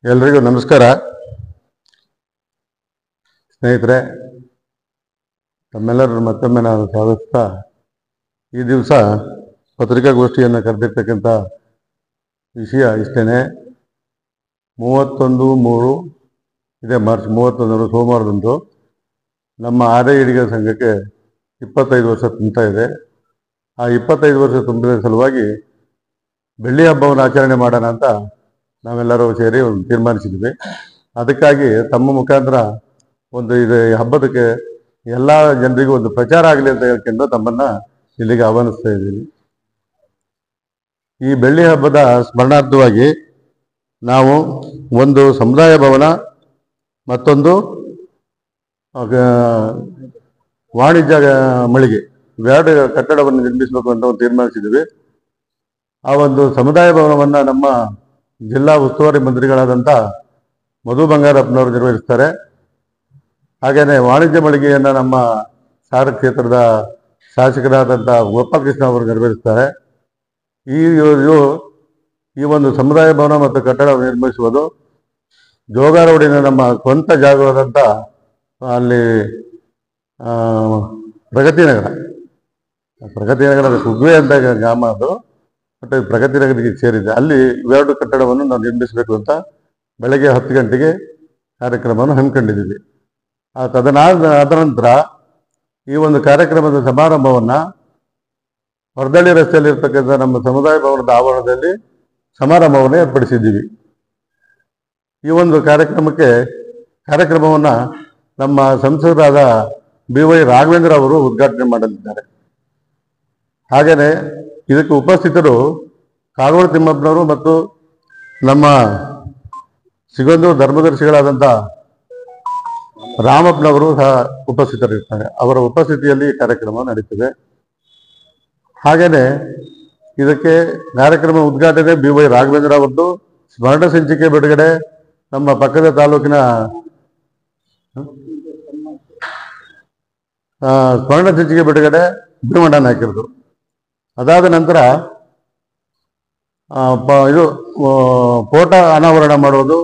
ಎಲ್ರಿಗೂ ನಮಸ್ಕಾರ. ಸ್ನೇಹಿತರೆ, ತಮ್ಮೆಲ್ಲರೂ ಮತ್ತೊಮ್ಮೆ ನಾನು ಸ್ವಾಗತಿಸ್ತಾ ಈ ದಿವಸ ಪತ್ರಿಕಾಗೋಷ್ಠಿಯನ್ನು ಕರೆದಿರ್ತಕ್ಕಂಥ ವಿಷಯ ಇಷ್ಟೇ. 31/3 ಇದೇ ಮಾರ್ಚ್ 31 ಸೋಮವಾರದಂದು ನಮ್ಮ ಆರೈಡಿಗ ಸಂಘಕ್ಕೆ 25 ವರ್ಷ ತುಂಬ್ತಾ ಇದೆ. ಆ 25 ವರ್ಷ ತುಂಬಿದ ಸಲುವಾಗಿ ಬೆಳ್ಳಿ ಹಬ್ಬವನ್ನು ಆಚರಣೆ ಮಾಡೋಣ ಅಂತ ನಾವೆಲ್ಲರೂ ಸೇರಿ ಒಂದು ತೀರ್ಮಾನಿಸಿದ್ವಿ. ಅದಕ್ಕಾಗಿ ತಮ್ಮ ಮುಖಾಂತರ ಒಂದು ಇದು ಹಬ್ಬದಕ್ಕೆ ಎಲ್ಲ ಜನರಿಗೂ ಒಂದು ಪ್ರಚಾರ ಆಗಲಿ ಅಂತ ಹೇಳ್ಕೊಂಡು ತಮ್ಮನ್ನು ಇಲ್ಲಿಗೆ ಆಹ್ವಾನಿಸ್ತಾ ಇದ್ದೀನಿ. ಈ ಬೆಳ್ಳಿ ಹಬ್ಬದ ಸ್ಮರಣಾರ್ಥವಾಗಿ ನಾವು ಒಂದು ಸಮುದಾಯ ಭವನ ಮತ್ತೊಂದು ವಾಣಿಜ್ಯ ಮಳಿಗೆ ಎರಡು ಕಟ್ಟಡವನ್ನು ನಿರ್ಮಿಸಬೇಕು ಅಂತ ಒಂದು ತೀರ್ಮಾನಿಸಿದ್ವಿ. ಆ ಒಂದು ಸಮುದಾಯ ಭವನವನ್ನು ನಮ್ಮ ಜಿಲ್ಲಾ ಉಸ್ತುವಾರಿ ಮಂತ್ರಿಗಳಾದಂಥ ಮಧು ಬಂಗಾರಪ್ಪನವರು ನಿರ್ವಹಿಸ್ತಾರೆ. ಹಾಗೆಯೇ ವಾಣಿಜ್ಯ ಮಳಿಗೆಯನ್ನು ನಮ್ಮ ಸಾರ ಕ್ಷೇತ್ರದ ಶಾಸಕರಾದಂಥ ಗೋಪಾಲಕೃಷ್ಣ ಅವರು ನಿರ್ವಹಿಸ್ತಾರೆ. ಈ ಒಂದು ಸಮುದಾಯ ಭವನ ಮತ್ತು ಕಟ್ಟಡ ನಿರ್ಮಿಸುವುದು ಜೋಗಾರೋಡಿನ ನಮ್ಮ ಸ್ವಂತ ಜಾಗವಾದಂಥ ಅಲ್ಲಿ ಪ್ರಗತಿನಗರದ ಕುಗ್ವೆ ಅಂತ ಗ್ರಾಮ ಅದು, ಬಟ್ ಪ್ರಗತಿನಗರಿಗೆ ಸೇರಿದೆ. ಅಲ್ಲಿ ಇವೆರಡು ಕಟ್ಟಡವನ್ನು ನಾವು ನಿರ್ಮಿಸಬೇಕು ಅಂತ ಬೆಳಗ್ಗೆ 10 ಗಂಟೆಗೆ ಕಾರ್ಯಕ್ರಮವನ್ನು ಹಮ್ಮಿಕೊಂಡಿದ್ದೀವಿ. ಅದರ ನಂತರ ಈ ಒಂದು ಕಾರ್ಯಕ್ರಮದ ಸಮಾರಂಭವನ್ನು ಹೊರದಳ್ಳಿ ರಸ್ತೆಯಲ್ಲಿ ಇರ್ತಕ್ಕಂಥ ನಮ್ಮ ಸಮುದಾಯ ಭವನದ ಆವರಣದಲ್ಲಿ ಸಮಾರಂಭವನ್ನು ಏರ್ಪಡಿಸಿದ್ದೀವಿ. ಈ ಒಂದು ಕಾರ್ಯಕ್ರಮವನ್ನು ನಮ್ಮ ಸಂಸದರಾದ BY ರಾಘವೇಂದ್ರ ಅವರು ಉದ್ಘಾಟನೆ ಮಾಡಲಿದ್ದಾರೆ. ಹಾಗೆಯೇ ಇದಕ್ಕೆ ಉಪಸ್ಥಿತರು ಕಾಗೋಡು ತಿಮ್ಮಪ್ಪನವರು ಮತ್ತು ನಮ್ಮ ಸಿಗಂದೂರು ಧರ್ಮದರ್ಶಿಗಳಾದಂಥ ರಾಮಪ್ಪನವರು ಸಹ ಉಪಸ್ಥಿತರಿರ್ತಾರೆ. ಅವರ ಉಪಸ್ಥಿತಿಯಲ್ಲಿ ಕಾರ್ಯಕ್ರಮ ನಡೀತದೆ. ಹಾಗೆಯೇ ಇದಕ್ಕೆ ಕಾರ್ಯಕ್ರಮ ಉದ್ಘಾಟನೆ BY ರಾಘವೇಂದ್ರ ಅವರದ್ದು, ಸ್ಮರಣ ಸಂಚಿಕೆ ಬಿಡುಗಡೆ ನಮ್ಮ ಪಕ್ಕದ ತಾಲೂಕಿನ ಸ್ಮರಣ ಸಂಚಿಕೆ ಬಿಡುಗಡೆ ಭೀಮಣ್ಣ ನಾಯಕರದು. ಅದಾದ ನಂತರ ಇದು ಫೋಟೋ ಅನಾವರಣ ಮಾಡೋದು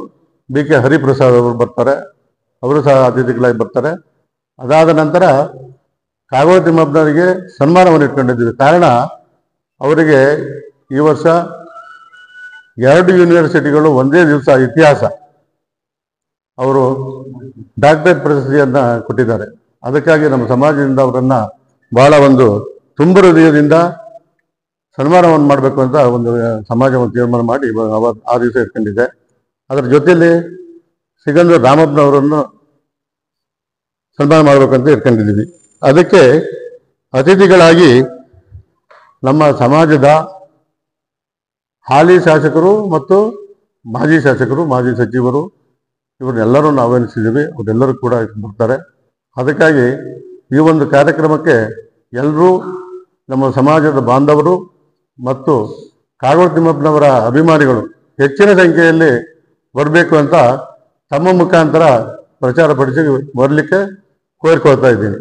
BK ಹರಿಪ್ರಸಾದ್ ಅವರು ಬರ್ತಾರೆ, ಅವರು ಸಹ ಅತಿಥಿಗಳಾಗಿ ಬರ್ತಾರೆ. ಅದಾದ ನಂತರ ಕಾಗೋಡು ತಿಮ್ಮಪ್ಪನವರಿಗೆ ಸನ್ಮಾನವನ್ನು ಇಟ್ಕೊಂಡಿದ್ದೀವಿ. ಕಾರಣ ಅವರಿಗೆ ಈ ವರ್ಷ 2 ಯೂನಿವರ್ಸಿಟಿಗಳು ಒಂದೇ ದಿವಸ ಇತಿಹಾಸ ಅವರು ಡಾಕ್ಟರೇಟ್ ಪ್ರಶಸ್ತಿಯನ್ನು ಕೊಟ್ಟಿದ್ದಾರೆ. ಅದಕ್ಕಾಗಿ ನಮ್ಮ ಸಮಾಜದಿಂದ ಅವರನ್ನು ಬಹಳ ಒಂದು ತುಂಬ ಹೃದಯದಿಂದ ಸನ್ಮಾನವನ್ನು ಮಾಡಬೇಕು ಅಂತ ಒಂದು ಸಮಾಜವನ್ನು ತೀರ್ಮಾನ ಮಾಡಿ ಆ ದಿವಸ ಇಟ್ಕೊಂಡಿದೆ. ಅದರ ಜೊತೆಯಲ್ಲಿ ಸಿಗಂದೂರು ರಾಮಪ್ಪನವರನ್ನು ಸನ್ಮಾನ ಮಾಡಬೇಕಂತ ಇಟ್ಕೊಂಡಿದ್ದೀವಿ. ಅದಕ್ಕೆ ಅತಿಥಿಗಳಾಗಿ ನಮ್ಮ ಸಮಾಜದ ಹಾಲಿ ಶಾಸಕರು ಮತ್ತು ಮಾಜಿ ಶಾಸಕರು, ಮಾಜಿ ಸಚಿವರು ಇವರನ್ನೆಲ್ಲರೂ ನಾವು ಆಹ್ವಾನಿಸಿದ್ದೀವಿ. ಅವರೆಲ್ಲರೂ ಕೂಡ ಬರ್ತಾರೆ. ಅದಕ್ಕಾಗಿ ಈ ಒಂದು ಕಾರ್ಯಕ್ರಮಕ್ಕೆ ಎಲ್ಲರೂ ನಮ್ಮ ಸಮಾಜದ ಬಾಂಧವರು ಮತ್ತು ಕಾಗೋಡು ತಿಮ್ಮಪ್ಪನವರ ಅಭಿಮಾನಿಗಳು ಹೆಚ್ಚಿನ ಸಂಖ್ಯೆಯಲ್ಲಿ ಬರಬೇಕು ಅಂತ ತಮ್ಮ ಮುಖಾಂತರ ಪ್ರಚಾರ ಪಡಿಸಿ ಬರಲಿಕ್ಕೆ ಕೋರಿಕೊಳ್ತಾ ಇದ್ದೀನಿ.